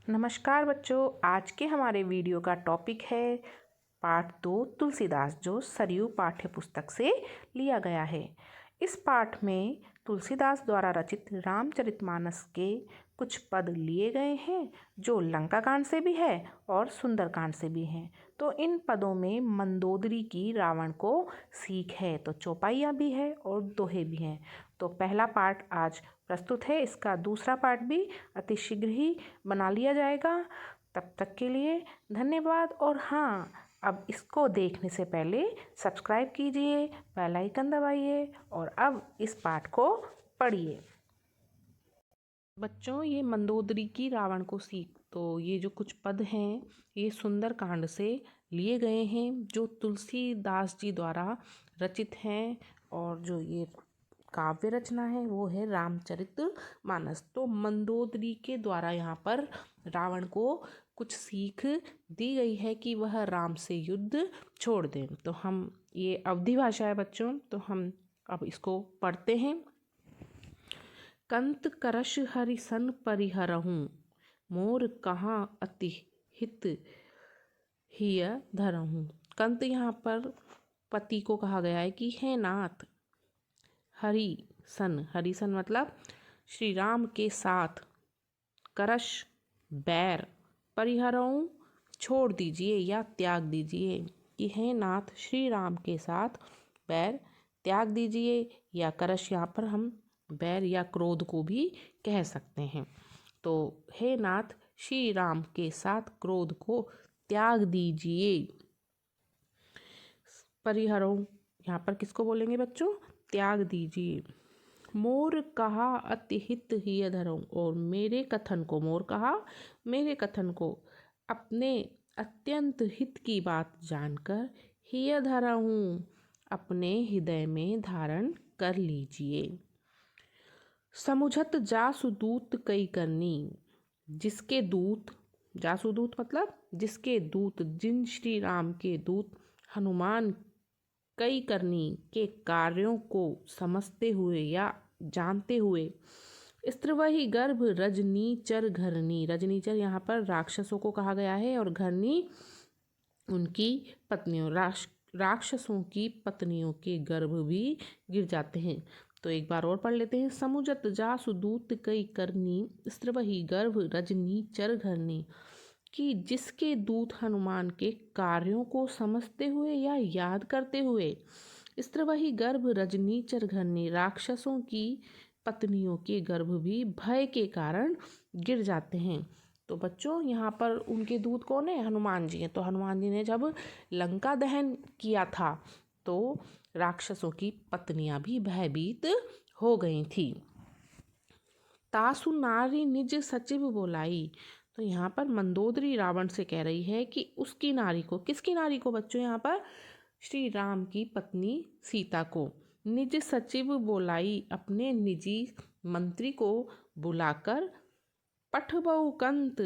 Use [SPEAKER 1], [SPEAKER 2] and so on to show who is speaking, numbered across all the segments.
[SPEAKER 1] नमस्कार बच्चों, आज के हमारे वीडियो का टॉपिक है पाठ 2 तुलसीदास, जो सरयू पाठ्य पुस्तक से लिया गया है। इस पाठ में तुलसीदास द्वारा रचित रामचरितमानस के कुछ पद लिए गए हैं जो लंका कांड से भी है और सुंदरकांड से भी हैं। तो इन पदों में मंदोदरी की रावण को सीख है, तो चौपाइयाँ भी है और दोहे भी हैं। तो पहला पाठ आज प्रस्तुत है, इसका दूसरा पाठ भी अति शीघ्र ही बना लिया जाएगा। तब तक के लिए धन्यवाद। और हाँ, अब इसको देखने से पहले सब्सक्राइब कीजिए, बेल आइकन दबाइए और अब इस पाठ को पढ़िए। बच्चों, ये मंदोदरी की रावण को सीख, तो ये जो कुछ पद हैं ये सुंदरकांड से लिए गए हैं, जो तुलसीदास जी द्वारा रचित हैं। और जो ये काव्य रचना है वो है रामचरितमानस। तो मंदोदरी के द्वारा यहाँ पर रावण को कुछ सीख दी गई है कि वह राम से युद्ध छोड़ दें। तो हम, ये अवधी भाषा है बच्चों, तो हम अब इसको पढ़ते हैं। कंत करश हरिसन परिहरहूँ, मोर कहाँ अति हित हिय धरहूँ। कंत यहाँ पर पति को कहा गया है कि हे नाथ, हरिसन मतलब श्री राम के साथ, करश बैर, परिहरऊँ छोड़ दीजिए या त्याग दीजिए, कि हे नाथ श्री राम के साथ बैर त्याग दीजिए। या करश यहाँ पर हम बैर या क्रोध को भी कह सकते हैं। तो हे नाथ श्री राम के साथ क्रोध को त्याग दीजिए। परिहरऊँ यहाँ पर किसको बोलेंगे बच्चों? त्याग दीजिए। मोर कहा अति हित हिय धरऊँ, और मेरे कथन को, मोर कहा मेरे कथन को अपने अत्यंत हित की बात जानकर हिय धरऊँ अपने हृदय में धारण कर लीजिए। समुझत जासु दूत कई करनी, जिसके दूत, जासुदूत मतलब जिसके दूत, जिन श्री राम के दूत हनुमान कई करनी के कार्यों को समझते हुए या जानते हुए, स्त्रवही गर्भ रजनीचर घरनी, रजनीचर यहाँ पर राक्षसों को कहा गया है और घरनी उनकी पत्नियों, राक्षसों की पत्नियों के गर्भ भी गिर जाते हैं। तो एक बार और पढ़ लेते हैं। समुझत जासु दूत कई करनी, स्त्रवही गर्भ रजनीचर घरनी, कि जिसके दूत हनुमान के कार्यों को समझते हुए या याद करते हुए, स्त्रवही गर्भ रजनीचर घरनी, राक्षसों की पत्नियों के गर्भ भी भय के कारण गिर जाते हैं। तो बच्चों, यहाँ पर उनके दूत कौन है? हनुमान जी हैं। तो हनुमान जी ने जब लंका दहन किया था तो राक्षसों की पत्नियां भी भयभीत हो गई थी। तासु नारी निज सचिव बोलाई, तो यहाँ पर मंदोदरी रावण से कह रही है कि उसकी नारी को, किसकी नारी को बच्चों? यहाँ पर श्री राम की पत्नी सीता को निज सचिव बोलाई, अपने निजी मंत्री को बुलाकर, पठबऊ कंत,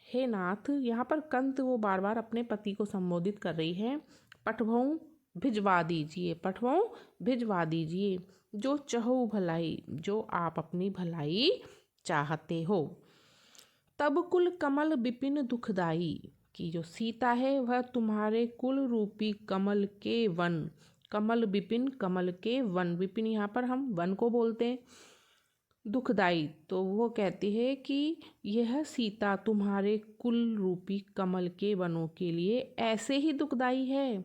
[SPEAKER 1] हे नाथ, यहाँ पर कंत वो बार बार अपने पति को संबोधित कर रही है। पठबऊ भिजवा दीजिए, पठबऊ भिजवा दीजिए, जो चहु भलाई, जो आप अपनी भलाई चाहते हो। तब कुल कमल विपिन दुखदाई, कि जो सीता है वह तुम्हारे कुल रूपी कमल के वन, कमल विपिन, कमल के वन, विपिन यहाँ पर हम वन को बोलते हैं। दुखदाई, तो वो कहती है कि यह सीता तुम्हारे कुल रूपी कमल के वनों के लिए ऐसे ही दुखदाई है।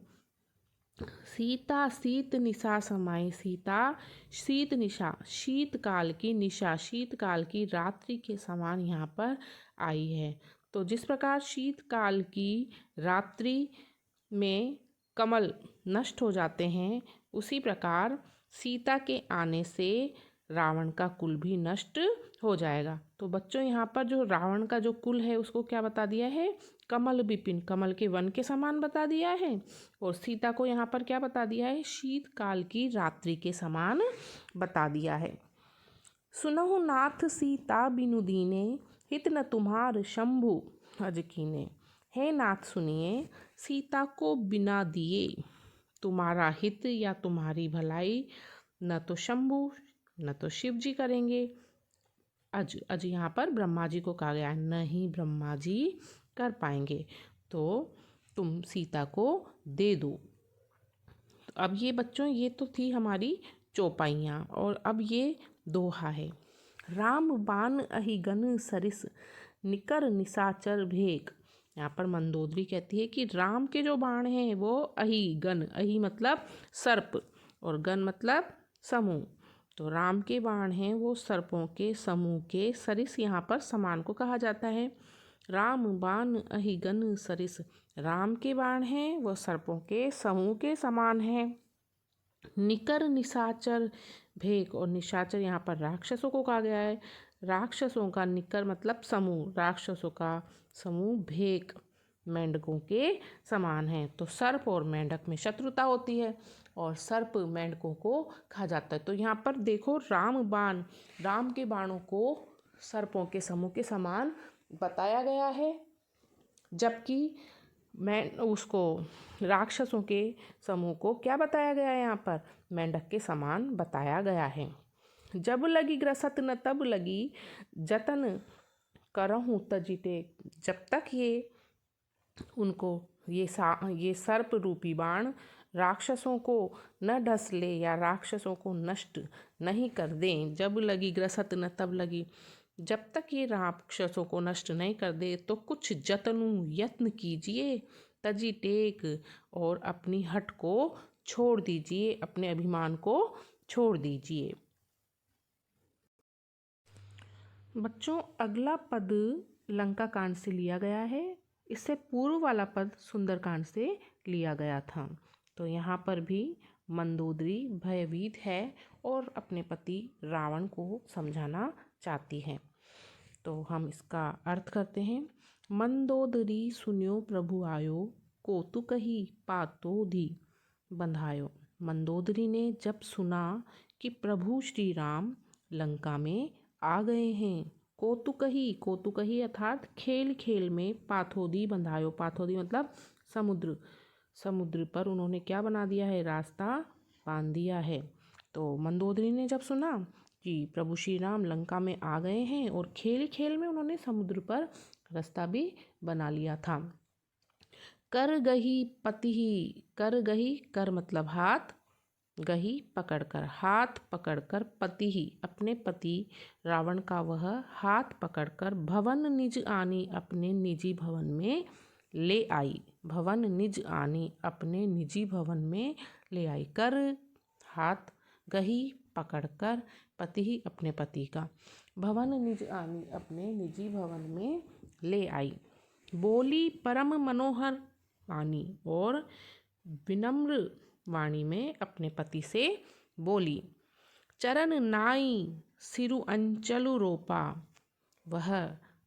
[SPEAKER 1] सीता शीत निशा समाई, सीता शीत निशा, शीतकाल की निशा, शीतकाल की रात्रि के समान यहाँ पर आई है। तो जिस प्रकार शीतकाल की रात्रि में कमल नष्ट हो जाते हैं, उसी प्रकार सीता के आने से रावण का कुल भी नष्ट हो जाएगा। तो बच्चों, यहाँ पर जो रावण का जो कुल है उसको क्या बता दिया है? कमल विपिन, कमल के वन के समान बता दिया है। और सीता को यहाँ पर क्या बता दिया है? शीतकाल की रात्रि के समान बता दिया है। सुनहु नाथ सीता बिनु दीने, हित न तुम्हार शंभु हज कीने, हे नाथ सुनिए, सीता को बिना दिए तुम्हारा हित या तुम्हारी भलाई न तो शंभु न तो शिव जी करेंगे। अज अज यहाँ पर ब्रह्मा जी को कहा गया है, नहीं ब्रह्मा जी कर पाएंगे, तो तुम सीता को दे दो। तो अब ये बच्चों, ये तो थी हमारी चौपाइयाँ, और अब ये दोहा है। राम बाण अहि गन सरिस, निकर निशाचर भेक। यहाँ पर मंदोदरी कहती है कि राम के जो बाण हैं वो अहि गन, अहि मतलब सर्प और गन मतलब समूह, तो राम के बाण हैं वो सर्पों के समूह के सरिस, यहाँ पर समान को कहा जाता है। राम बाण अहि गन सरिस, राम के बाण हैं वो सर्पों के समूह के समान हैं। निकर निशाचर भेक, और निशाचर यहाँ पर राक्षसों को कहा गया है। राक्षसों का निकर मतलब समूह, राक्षसों का समूह भेक मेंढकों के समान है। तो सर्प और मेंढक में शत्रुता होती है और सर्प मेंढकों को खा जाता है। तो यहाँ पर देखो राम बाण, राम के बाणों को सर्पों के समूह के समान बताया गया है, जबकि मैं उसको राक्षसों के समूह को क्या बताया गया है, यहाँ पर मेंढक के समान बताया गया है। जब लगी ग्रसत न तब लगी, जतन करहूँ तजिटे। जब तक ये उनको ये सर्प रूपी बाण राक्षसों को न ढस ले या राक्षसों को नष्ट नहीं कर दें, जब लगी ग्रसत न तब लगी, जब तक ये राक्षसों को नष्ट नहीं कर दे तो कुछ यत्न कीजिए, तजी टेक, और अपनी हट को छोड़ दीजिए, अपने अभिमान को छोड़ दीजिए। बच्चों अगला पद लंका कांड से लिया गया है, इससे पूर्व वाला पद सुंदरकांड से लिया गया था। तो यहाँ पर भी मंदोदरी भयभीत है और अपने पति रावण को समझाना चाहती है। तो हम इसका अर्थ करते हैं। मंदोदरी सुनियो प्रभु आयो, कौतुकहि पातोधि बंधायो। मंदोदरी ने जब सुना कि प्रभु श्री राम लंका में आ गए हैं, कौतुकहि अर्थात खेल खेल में, पाथोदी बंधायो, पाथोदी मतलब समुद्र, समुद्र पर उन्होंने क्या बना दिया है, रास्ता बांध दिया है। तो मंदोदरी ने जब सुना कि प्रभु श्री राम लंका में आ गए हैं और खेल खेल में उन्होंने समुद्र पर रास्ता भी बना लिया था। कर गही पति ही, कर गही, कर मतलब हाथ, गही पकड़कर, हाथ पकड़कर, पति ही अपने पति रावण का वह हाथ पकड़कर, भवन निज आनी अपने निजी भवन में ले आई, भवन निज आनी अपने निजी भवन में ले आई। कर हाथ, गही पकड़कर, पति ही अपने पति का, भवन निज आनी अपने निजी भवन में ले आई। बोली परम मनोहर वाणी, और विनम्र वाणी में अपने पति से बोली। चरण नाई सिरु अंचलु रोपा, वह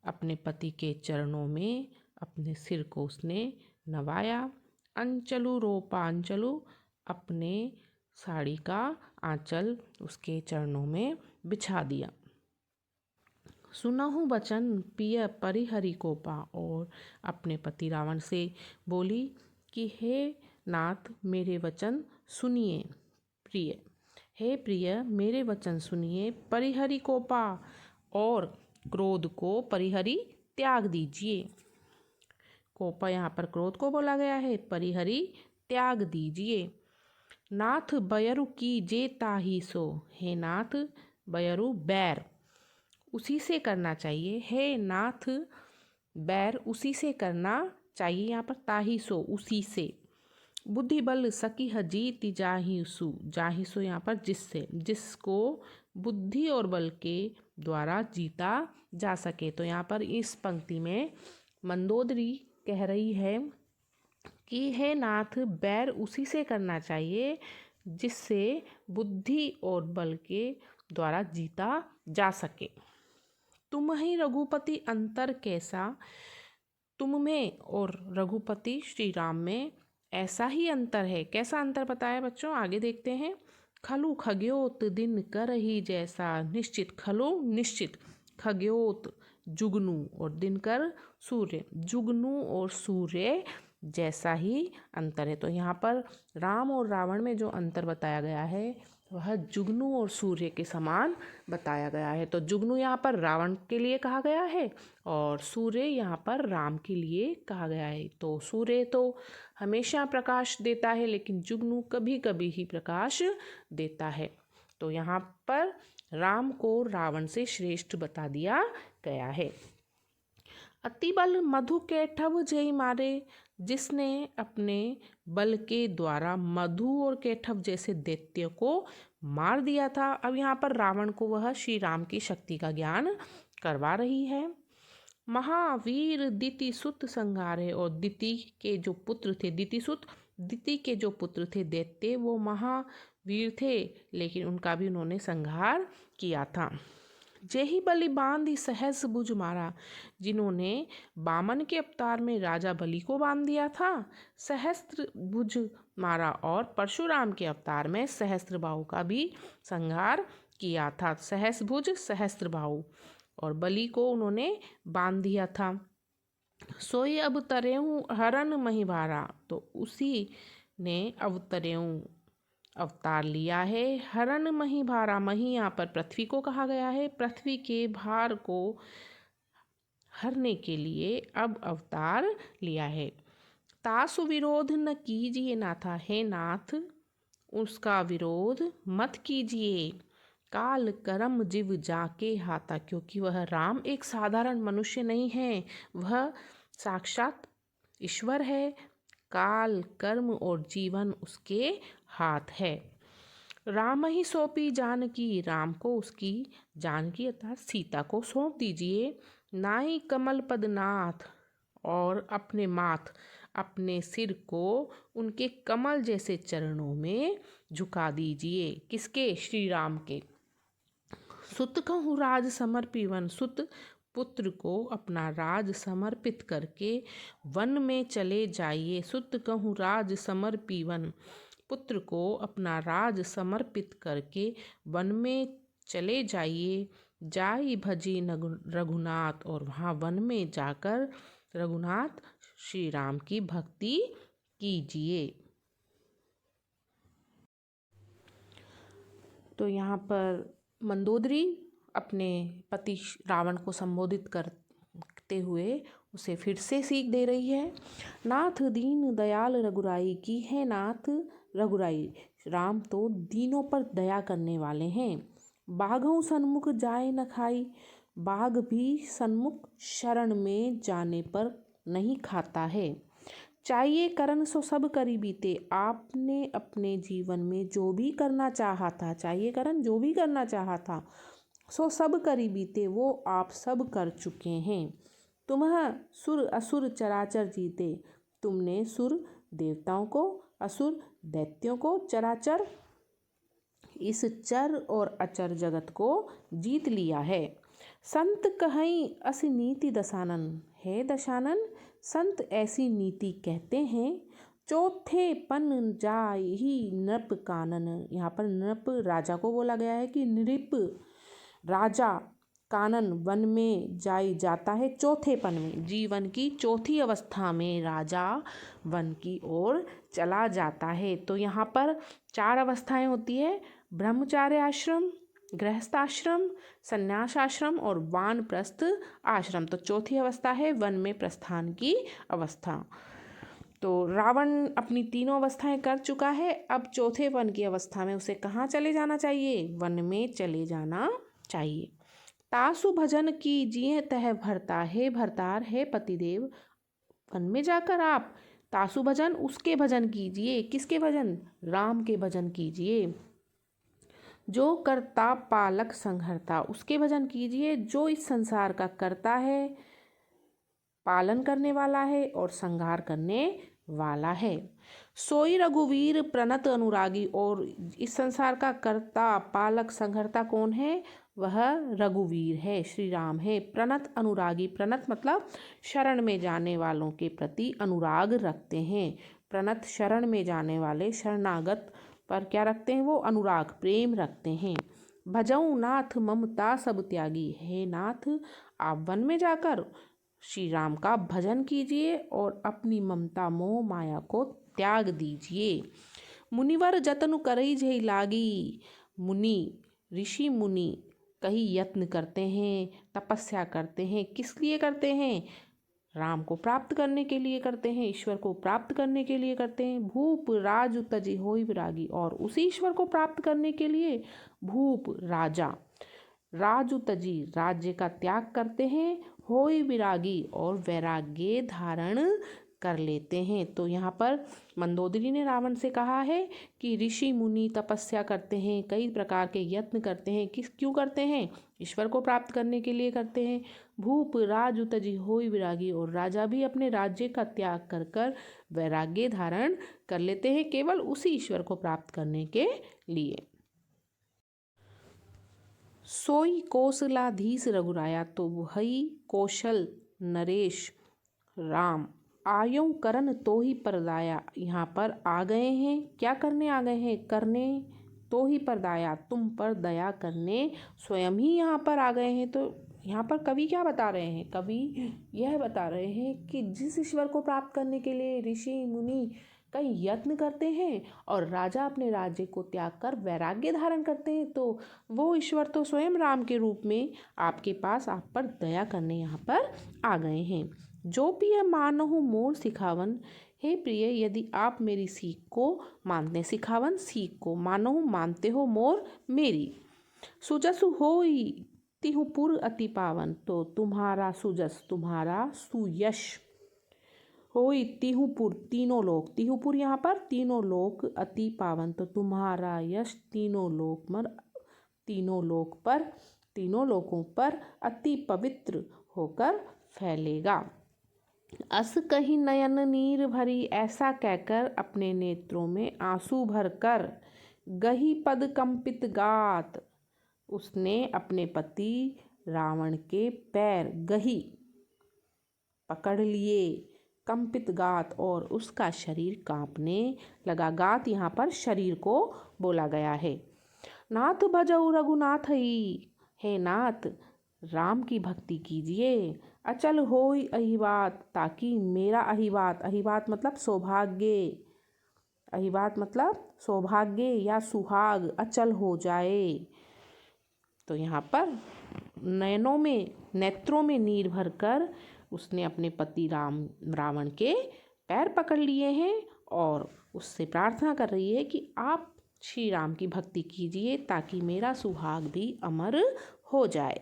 [SPEAKER 1] अपने पति के चरणों में अपने सिर को उसने नवाया। अंचलु रोपा, अंचलु अपने साड़ी का आंचल उसके चरणों में बिछा दिया। सुनहु बचन पिय परिहरि कोपा, और अपने पति रावण से बोली कि हे नाथ मेरे वचन सुनिए, प्रिय, हे प्रिय मेरे वचन सुनिए, परिहरि कोपा, और क्रोध को परिहरि त्याग दीजिए। कोपा यहाँ पर क्रोध को बोला गया है, परिहरि त्याग दीजिए। नाथ बयरु की जे ताही सो, हे नाथ बयरु बैर उसी से करना चाहिए, हे नाथ बैर उसी से करना चाहिए, यहाँ पर ताही सो उसी से। बुद्धि बल सकीह जीति जाहिसु, जाहिसु यहाँ पर जिससे, जिसको बुद्धि और बल के द्वारा जीता जा सके। तो यहाँ पर इस पंक्ति में मंदोदरी कह रही है कि हे नाथ बैर उसी से करना चाहिए जिससे बुद्धि और बल के द्वारा जीता जा सके। तुम ही रघुपति अंतर कैसा, तुम में और रघुपति श्री राम में ऐसा ही अंतर है। कैसा अंतर बताया बच्चों, आगे देखते हैं। खलु खग्योत दिन कर ही जैसा, निश्चित, खलु निश्चित, खग्योत जुगनू और दिनकर सूर्य, जुगनू और सूर्य जैसा ही अंतर है। तो यहाँ पर राम और रावण में जो अंतर बताया गया है वह जुगनू और सूर्य के समान बताया गया है। तो जुगनू यहाँ पर रावण के लिए कहा गया है और सूर्य यहाँ पर राम के लिए कहा गया है। तो सूर्य तो हमेशा प्रकाश देता है, लेकिन जुगनू कभी कभी ही प्रकाश देता है। तो यहाँ पर राम को रावण से श्रेष्ठ बता दिया गया है। अति बल मधु कैटभ जय मारे, जिसने अपने बल के द्वारा मधु और कैटभ जैसे दैत्य को मार दिया था। अब यहाँ पर रावण को वह श्री राम की शक्ति का ज्ञान करवा रही है। महावीर दितिसुत संहारे, और दिति के जो पुत्र थे, दिति के जो पुत्र थे दैत्य, वो महावीर थे, लेकिन उनका भी उन्होंने संहार किया था। जेहि बलि बांधि सहस भुज मारा, जिन्होंने बामन के अवतार में राजा बलि को बांध दिया था, सहस्त्र भुज मारा, और परशुराम के अवतार में सहस्त्रबाहु का भी संहार किया था। सहस्त्रभुज सहस्त्रबाहु, और बलि को उन्होंने बांध दिया था। सोई अवतरेऊ हरन महिभारा, तो उसी ने अवतार लिया है। हरन मही भारा, मही यहाँ पर पृथ्वी को कहा गया है। पृथ्वी के भार को हरने के लिए अब अवतार लिया है। तासु विरोध न कीजिए नाथा, हे नाथ उसका विरोध मत कीजिए। काल कर्म जीव जाके हाथा, क्योंकि वह राम एक साधारण मनुष्य नहीं है, वह साक्षात ईश्वर है। काल कर्म और जीवन उसके हाथ है। राम ही सौंपी जानकी, राम को उसकी जानकी अर्थात सीता को सौंप दीजिए। नाई कमल पद नाथ, और अपने माथ अपने सिर को उनके कमल जैसे चरणों में झुका दीजिए। किसके? श्री राम के। सुत कहूँ राज समर्पिवन, सुत पुत्र को अपना राज समर्पित करके वन में चले जाइए। सुत कहूँ राज समर्पिवन, पुत्र को अपना राज समर्पित करके वन में चले जाइए। जाई भजी रघुनाथ, और वहाँ वन में जाकर रघुनाथ श्री राम की भक्ति कीजिए। तो यहाँ पर मंदोदरी अपने पति रावण को संबोधित करते हुए उसे फिर से सीख दे रही है। नाथ दीन दयाल रघुराई की है, नाथ रघुराई, राम तो दीनों पर दया करने वाले हैं। बाघों सन्मुख जाए न खाई, बाघ भी सन्मुख शरण में जाने पर नहीं खाता है। चाहिए करन सो सब करी बीते, आपने अपने जीवन में जो भी करना चाहा था, चाहिए करन जो भी करना चाहा था, सो सब करी बीते, वो आप सब कर चुके हैं। तुम्ह सुर असुर चराचर जीते, तुमने सुर देवताओं को, असुर दैत्यों को, चराचर इस चर और अचर जगत को जीत लिया है। संत कहीं अस नीति दशानन, है दशानन संत ऐसी नीति कहते हैं। चौथे पन जाय ही नृप कानन, यहाँ पर नृप राजा को बोला गया है कि नृप राजा कानन वन में जाता है। चौथे पन में, जीवन की चौथी अवस्था में राजा वन की ओर चला जाता है। तो यहाँ पर 4 अवस्थाएं होती है, ब्रह्मचार्य आश्रम, गृहस्थाश्रम, संन्यास आश्रम और वानप्रस्थ आश्रम। तो चौथी अवस्था है वन में प्रस्थान की अवस्था। तो रावण अपनी तीनों अवस्थाएं कर चुका है, अब चौथे वन की अवस्था में उसे कहाँ चले जाना चाहिए? वन में चले जाना चाहिए। तासु भजन की जिये तह भरता, है भरतार है पतिदेव, वन में जाकर आप तासु भजन, उसके भजन कीजिए। किसके भजन? राम के भजन कीजिए। जो करता पालक संहरता, उसके भजन कीजिए जो इस संसार का करता है, पालन करने वाला है और संहार करने वाला है। सोई रघुवीर प्रणत अनुरागी, और इस संसार का कर्ता पालक संहरता कौन है? वह रघुवीर है, श्री राम है। प्रणत अनुरागी, प्रणत मतलब शरण में जाने वालों के प्रति अनुराग रखते हैं। प्रणत शरण में जाने वाले, शरणागत पर क्या रखते हैं? वो अनुराग, प्रेम रखते हैं। भजऊ नाथ ममता सब त्यागी, हे नाथ आप वन में जाकर श्री राम का भजन कीजिए और अपनी ममता मोह माया को त्याग दीजिए। मुनिवर जतन करई जेहि लागी, मुनि, ऋषि मुनि कई यत्न करते हैं, तपस्या करते हैं। किस लिए करते हैं? राम को प्राप्त करने के लिए करते हैं, ईश्वर को प्राप्त करने के लिए करते हैं। भूप राजु तजी होई विरागी, और उसी ईश्वर को प्राप्त करने के लिए भूप राजा राजु तजी राज्य का त्याग करते हैं, होई विरागी और वैराग्य धारण कर लेते हैं। तो यहाँ पर मंदोदरी ने रावण से कहा है कि ऋषि मुनि तपस्या करते हैं, कई प्रकार के यत्न करते हैं। क्यों करते हैं? ईश्वर को प्राप्त करने के लिए करते हैं। भूप राजु तजी होई विरागी, और राजा भी अपने राज्य का त्याग कर कर वैराग्य धारण कर लेते हैं, केवल उसी ईश्वर को प्राप्त करने के लिए। सोई कौशलाधीश रघुराया, तो वही कौशल नरेश राम आयो करन तो ही परदाया। यहाँ पर आ गए हैं, क्या करने आ गए हैं? करने तो ही परदाया, तुम पर दया करने स्वयं ही यहाँ पर आ गए हैं। तो यहाँ पर कवि क्या बता रहे हैं? कवि यह बता रहे हैं कि जिस ईश्वर को प्राप्त करने के लिए ऋषि मुनि कई यत्न करते हैं और राजा अपने राज्य को त्याग कर वैराग्य धारण करते हैं, तो वो ईश्वर तो स्वयं राम के रूप में आपके पास आप पर दया करने यहाँ पर आ गए हैं। जो प्रिय मानहु मोर सिखावन, हे प्रिय यदि आप मेरी सीख को मानते, सिखावन सीख को, मानहु मानते हो मोर मेरी। सुजसु होई तिहु पुर अति पावन, तो तुम्हारा सुजस तुम्हारा सुयश होई तिहुपुर तीनों लोक, तिहुपुर यहाँ पर तीनों लोक अति पावन, तो तुम्हारा यश तीनों लोकों पर अति पवित्र होकर फैलेगा। अस कही नयन नीर भरी, ऐसा कहकर अपने नेत्रों में आंसू भरकर गही पद कंपित गात, उसने अपने पति रावण के पैर गही पकड़ लिए, कंपित गात और उसका शरीर कांपने लगा। गात यहाँ पर शरीर को बोला गया है। नाथ भजऊ रघुनाथ ही, हे नाथ राम की भक्ति कीजिए। अचल होई अहिबात, ताकि मेरा अहिबात मतलब सौभाग्य, अहिबात मतलब सौभाग्य या सुहाग अचल हो जाए। तो यहाँ पर नेत्रों में नीर भरकर उसने अपने पति रावण के पैर पकड़ लिए हैं और उससे प्रार्थना कर रही है कि आप श्री राम की भक्ति कीजिए ताकि मेरा सुहाग भी अमर हो जाए।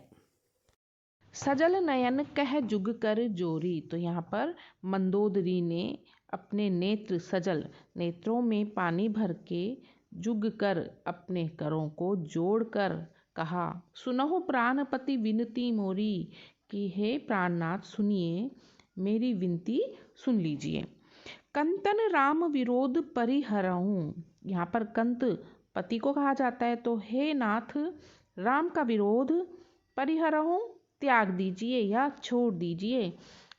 [SPEAKER 1] सजल नयन कह जुग कर जोरी, तो यहाँ पर मंदोदरी ने अपने नेत्र सजल, नेत्रों में पानी भर के, जुग कर अपने करों को जोड़कर कहा, सुनहु प्राणपति विनती मोरी, कि हे प्राणनाथ सुनिए मेरी विनती सुन लीजिए। कंतन राम विरोध परिहरऊं, यहाँ पर कंत पति को कहा जाता है, तो हे नाथ राम का विरोध परिहरऊं त्याग दीजिए या छोड़ दीजिए।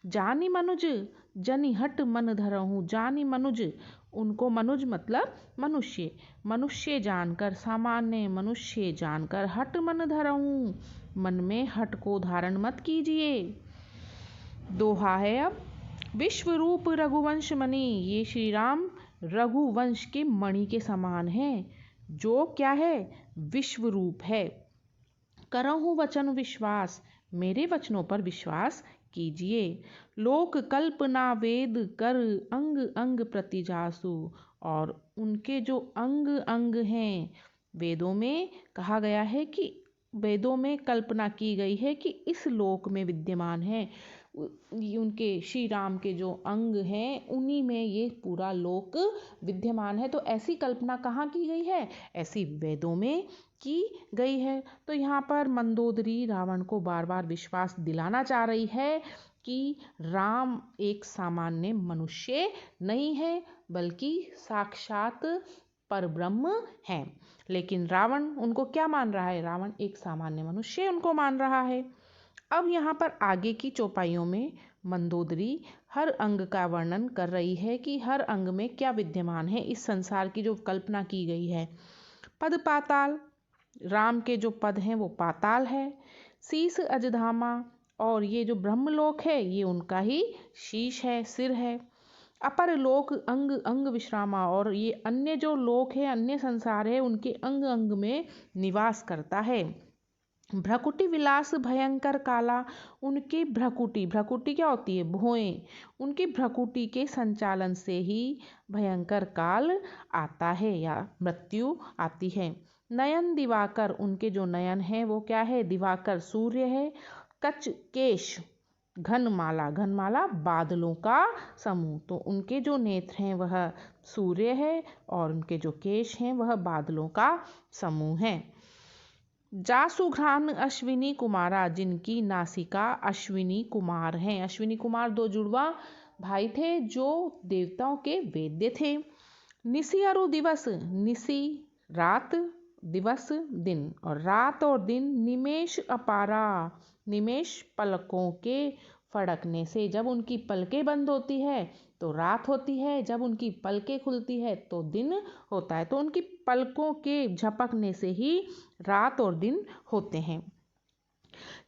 [SPEAKER 1] जानी मनुज जनि हट मन धरऊं, जानी मनुज, उनको मनुज मतलब मनुष्य, मनुष्य जानकर, सामान्य मनुष्य जानकर, हट मन धरऊं, मन में हट को धारण मत कीजिए। दोहा है अब, विश्व रूप रघुवंश मणि, ये श्री राम रघुवंश के मणि के समान है, जो क्या है? विश्व रूप है। करहु वचन विश्वास, मेरे वचनों पर विश्वास कीजिए। लोक कल्पना वेद कर अंग अंग प्रतिजासु, और उनके जो अंग अंग हैं, वेदों में कहा गया है कि वेदों में कल्पना की गई है कि इस लोक में विद्यमान है, उनके श्री राम के जो अंग हैं उन्हीं में ये पूरा लोक विद्यमान है। तो ऐसी कल्पना कहाँ की गई है? ऐसी वेदों में की गई है। तो यहाँ पर मंदोदरी रावण को बार बार विश्वास दिलाना चाह रही है कि राम एक सामान्य मनुष्य नहीं है, बल्कि साक्षात परब्रह्म हैं। लेकिन रावण उनको क्या मान रहा है? रावण एक सामान्य मनुष्य उनको मान रहा है। अब यहाँ पर आगे की चौपाइयों में मंदोदरी हर अंग का वर्णन कर रही है कि हर अंग में क्या विद्यमान है, इस संसार की जो कल्पना की गई है। पद पाताल, राम के जो पद हैं वो पाताल है। शीश अजधामा, और ये जो ब्रह्मलोक है ये उनका ही शीश है, सिर है। अपर लोक अंग अंग विश्रामा, और ये अन्य जो लोक है, अन्य संसार है, उनके अंग अंग में निवास करता है। भ्रकुटी विलास भयंकर काला, उनकी भ्रकुटी, भ्रकुटी क्या होती है? भौएं। उनकी भ्रकुटी के संचालन से ही भयंकर काल आता है या मृत्यु आती है। नयन दिवाकर, उनके जो नयन है वो क्या है? दिवाकर सूर्य है। कच केश घनमाला, घनमाला बादलों का समूह, तो उनके जो नेत्र हैं वह सूर्य है और उनके जो केश हैं वह बादलों का समूह है। जासुघ्रान अश्विनी कुमारा, जिनकी नासिका अश्विनी कुमार हैं। अश्विनी कुमार दो जुड़वा भाई थे जो देवताओं के वेद्य थे। निसी अरु दिवस, निसी रात, दिवस दिन, और रात और दिन निमेष अपारा, निमेष पलकों के फड़कने से, जब उनकी पलकें बंद होती है तो रात होती है, जब उनकी पलकें खुलती है तो दिन होता है। तो उनकी पलकों के झपकने से ही रात और दिन होते हैं।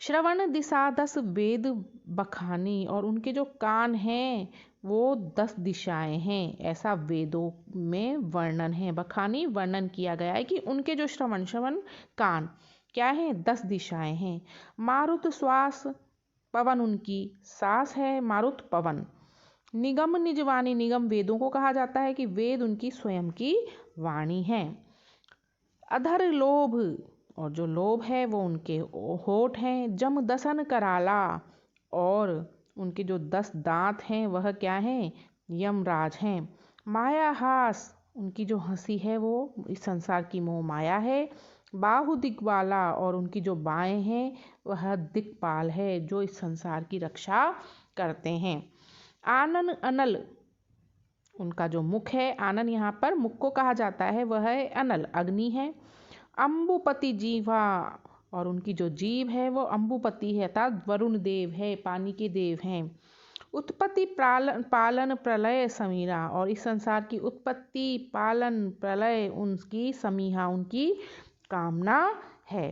[SPEAKER 1] श्रवण दिशा 10 वेद बखानी, और उनके जो कान हैं वो 10 दिशाएं हैं, ऐसा वेदों में वर्णन है। बखानी वर्णन किया गया है कि उनके जो श्रवण, श्रवण कान क्या है? 10 दिशाएं हैं। मारुत श्वास, पवन उनकी सांस है, मारुत पवन। निगम निजवाणी, निगम वेदों को कहा जाता है कि वेद उनकी स्वयं की वाणी है। अधर लोभ, और जो लोभ है वो उनके होठ हैं। जम दसन कराला, और उनके जो 10 दांत हैं वह क्या हैं? यमराज हैं। माया हास, उनकी जो हंसी है वो इस संसार की मोह माया है। बाहु दिग्वाला, और उनकी जो बाएं हैं वह दिक्पाल है जो इस संसार की रक्षा करते हैं। आनन अनल, उनका जो मुख है, आनन यहाँ पर मुख को कहा जाता है, वह है अनल, अग्नि है। अम्बुपति जीवा, और उनकी जो जीव है वो अम्बुपति है अर्थात वरुण देव है, पानी के देव हैं। उत्पत्ति पालन प्रलय समीरा, और इस संसार की उत्पत्ति, पालन, प्रलय उनकी समीहा, उनकी कामना है।